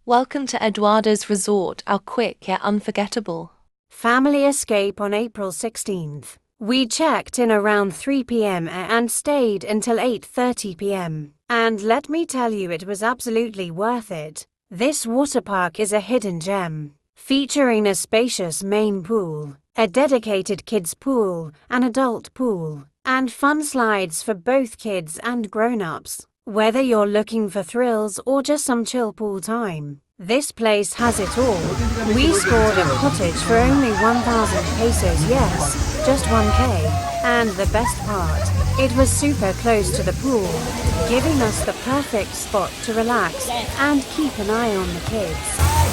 Welcome to Eduardo's resort, our quick yet unforgettable family escape on April 16th. We checked in around 3 p.m. and stayed until 8:30 p.m. And let me tell you, it was absolutely worth it. This water park is a hidden gem, featuring a spacious main pool, a dedicated kids pool, an adult pool, and fun slides for both kids and grown-ups. Whether you're looking for thrills or just some chill pool time, this place has it all. We scored a cottage for only 1,000 pesos, yes, just 1K. And the best part, it was super close to the pool, giving us the perfect spot to relax and keep an eye on the kids.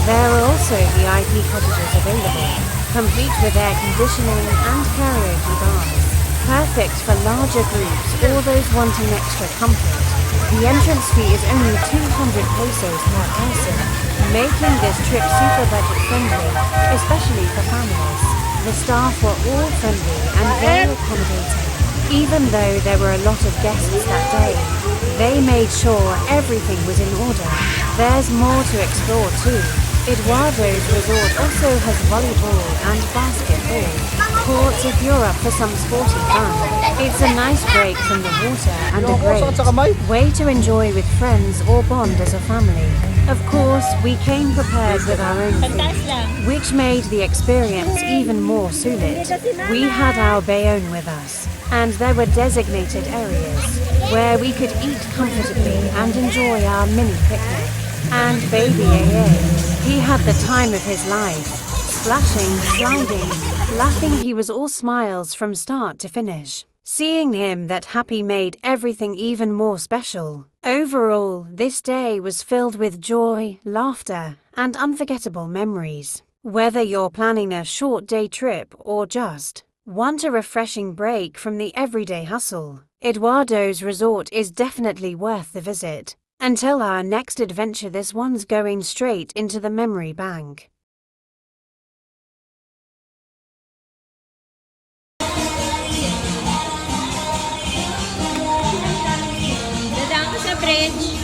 There are also VIP cottages available, complete with air conditioning and karaoke bars. Perfect for larger groups or those wanting extra comfort. The entrance fee is only 200 pesos per person, making this trip super budget friendly, especially for families. The staff were all friendly and very accommodating. Even though there were a lot of guests that day, they made sure everything was in order. There's more to explore too. Eduardo's resort also has volleyball and basketball courts if you're up for some sporty fun. It's a nice break from the water and a great way to enjoy with friends or bond as a family. Of course, we came prepared with our own food, which made the experience even more sulit. We had our bayon with us, and there were designated areas where we could eat comfortably and enjoy our mini picnic. And baby AA, he had the time of his life, splashing, sliding, laughing. He was all smiles from start to finish. Seeing him that happy made everything even more special. Overall, this day was filled with joy, laughter, and unforgettable memories. Whether you're planning a short day trip or just want a refreshing break from the everyday hustle, Eduardo's resort is definitely worth the visit. Until our next adventure, this one's going straight into the memory bank. Dadaan ko sa bridge.